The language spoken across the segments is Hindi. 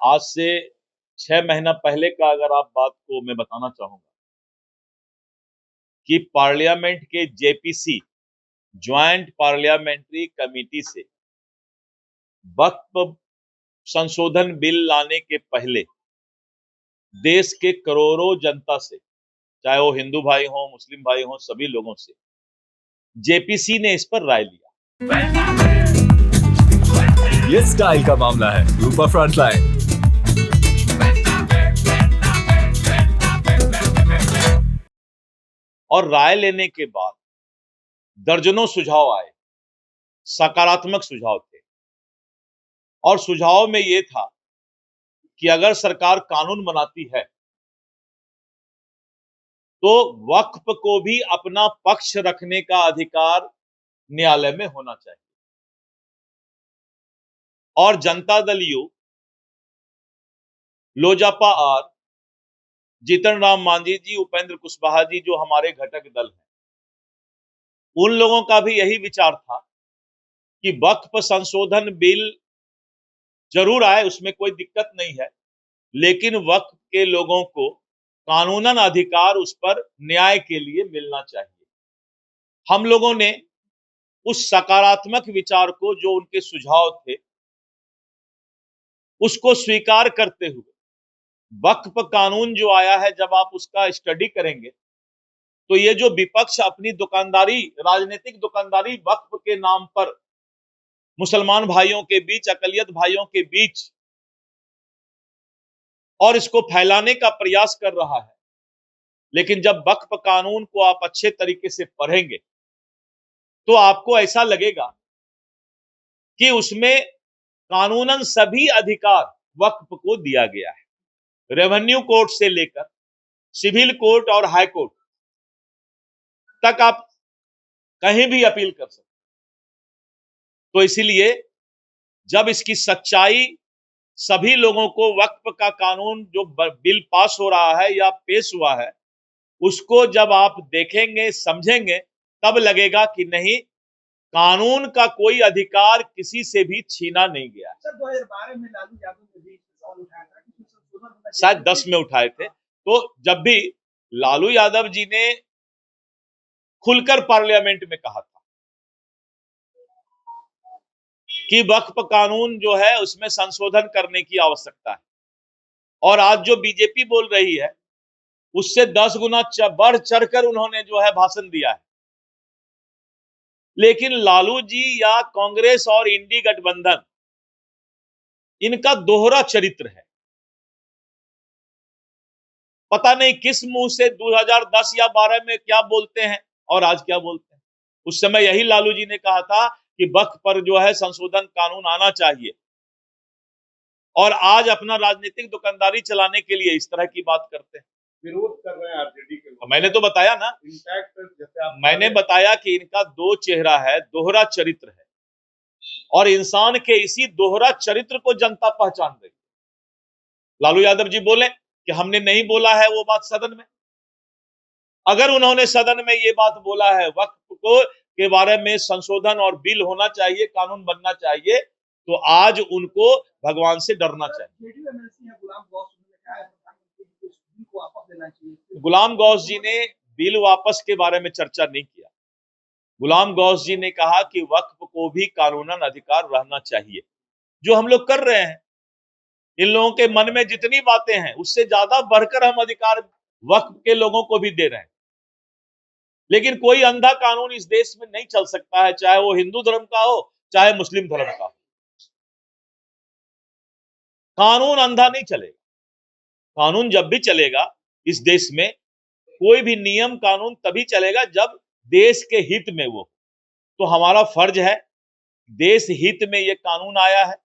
आज से 6 महीना पहले का अगर आप बात को मैं बताना चाहूंगा कि पार्लियामेंट के जेपीसी ज्वाइंट पार्लियामेंट्री कमेटी से वक्फ संशोधन बिल लाने के पहले देश के करोड़ों जनता से, चाहे वो हिंदू भाई हो, मुस्लिम भाई हो, सभी लोगों से जेपीसी ने इस पर राय लिया। ये स्टाइल का मामला है। रूपा फ्रंटलाइन। और राय लेने के बाद दर्जनों सुझाव आए, सकारात्मक सुझाव थे। और सुझाव में यह था कि अगर सरकार कानून बनाती है तो वक्फ को भी अपना पक्ष रखने का अधिकार न्यायालय में होना चाहिए। और जनता दल यू, लोजपा आर, जीतन राम मांझी जी, उपेंद्र कुशवाहा जी जो हमारे घटक दल हैं, उन लोगों का भी यही विचार था कि वक्फ संशोधन बिल जरूर आए, उसमें कोई दिक्कत नहीं है, लेकिन वक्फ के लोगों को कानूनन अधिकार उस पर न्याय के लिए मिलना चाहिए। हम लोगों ने उस सकारात्मक विचार को, जो उनके सुझाव थे, उसको स्वीकार करते हुए वक्फ कानून जो आया है, जब आप उसका स्टडी करेंगे तो ये जो विपक्ष अपनी दुकानदारी, राजनीतिक दुकानदारी वक्फ के नाम पर मुसलमान भाइयों के बीच, अकलियत भाइयों के बीच और इसको फैलाने का प्रयास कर रहा है, लेकिन जब वक्फ कानून को आप अच्छे तरीके से पढ़ेंगे तो आपको ऐसा लगेगा कि उसमें कानूनन सभी अधिकार वक्फ को दिया गया है। रेवेन्यू कोर्ट से लेकर सिविल कोर्ट और हाई कोर्ट तक आप कहीं भी अपील कर सकते। तो इसीलिए जब इसकी सच्चाई सभी लोगों को, वक्फ का कानून जो बिल पास हो रहा है या पेश हुआ है, उसको जब आप देखेंगे, समझेंगे, तब लगेगा कि नहीं, कानून का कोई अधिकार किसी से भी छीना नहीं गया। सर 2012 में लालू यादव ने भी सवाल उठाया था कि संशोधन होना चाहिए, शायद 10 में उठाए थे। तो जब भी लालू यादव जी ने खुलकर पार्लियामेंट में कहा था कि वक्फ कानून जो है उसमें संशोधन करने की आवश्यकता है, और आज जो बीजेपी बोल रही है उससे 10 गुना बढ़ चढ़कर उन्होंने जो है भाषण दिया है। लेकिन लालू जी या कांग्रेस और इंडी गठबंधन, इनका दोहरा चरित्र है। पता नहीं किस मुंह से 2010 या 12 में क्या बोलते हैं और आज क्या बोलते हैं। उस समय यही लालू जी ने कहा था कि वक्फ पर जो है संशोधन कानून आना चाहिए, और आज अपना राजनीतिक दुकानदारी चलाने के लिए इस तरह की बात करते हैं। विरोध कर रहे हैं आरजेडी के लोग। मैंने तो बताया ना, इनफैक्ट जैसे मैंने बताया कि इनका दो चेहरा है, दोहरा चरित्र है, और इंसान के इसी दोहरा चरित्र को जनता पहचान रही। लालू यादव जी बोले कि हमने नहीं बोला है वो बात सदन में। अगर उन्होंने सदन में ये बात बोला है वक्फ को के बारे में संशोधन और बिल होना चाहिए, कानून बनना चाहिए, तो आज उनको भगवान से डरना चाहिए। गुलाम गौस जी ने बिल वापस के बारे में चर्चा नहीं किया। गुलाम गौस जी ने कहा कि वक्फ को भी कानूनन अधिकार रहना चाहिए, जो हम लोग कर रहे हैं। इन लोगों के मन में जितनी बातें हैं उससे ज्यादा बढ़कर हम अधिकार वक्फ के लोगों को भी दे रहे हैं। लेकिन कोई अंधा कानून इस देश में नहीं चल सकता है, चाहे वो हिंदू धर्म का हो, चाहे मुस्लिम धर्म का हो। कानून अंधा नहीं चलेगा। कानून जब भी चलेगा इस देश में, कोई भी नियम कानून तभी चलेगा जब देश के हित में वो। तो हमारा फर्ज है, देश हित में ये कानून आया है,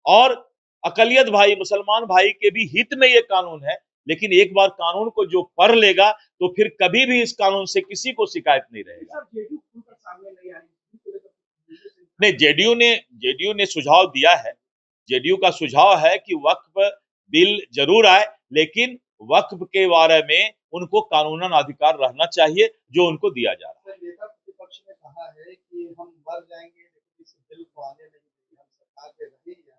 और अकलियत भाई, मुसलमान भाई के भी हित में ये कानून है। लेकिन एक बार कानून को जो पढ़ लेगा तो फिर कभी भी इस कानून से किसी को शिकायत नहीं रहेगा। नहीं, जेडीयू ने सुझाव दिया है। जेडीयू का सुझाव है कि वक्फ बिल जरूर आए, लेकिन वक्फ के बारे में उनको कानूनन अधिकार रहना चाहिए जो उनको दिया जा रहा है। नेता प्रतिपक्ष ने कहा है कि हम मर जाएंगे लेकिन इस बिल को आने नहीं देंगे, हम सरकार पे रहेंगे।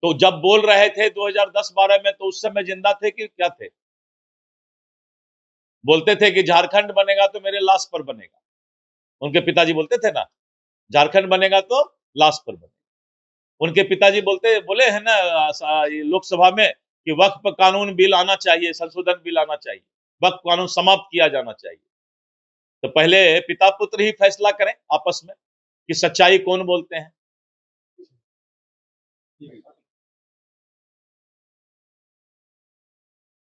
तो जब बोल रहे थे 2010-12 में, तो उस समय जिंदा थे कि क्या थे? बोलते थे कि झारखंड बनेगा तो मेरे लाश पर बनेगा। उनके पिताजी बोलते थे ना, झारखंड बनेगा तो लाश पर बनेगा। उनके पिताजी बोले हैं ना लोकसभा में कि वक्फ कानून बिल आना चाहिए, संशोधन बिल आना चाहिए, वक्फ कानून समाप्त किया जाना चाहिए। तो पहले पिता पुत्र ही फैसला करें आपस में कि सच्चाई कौन बोलते हैं।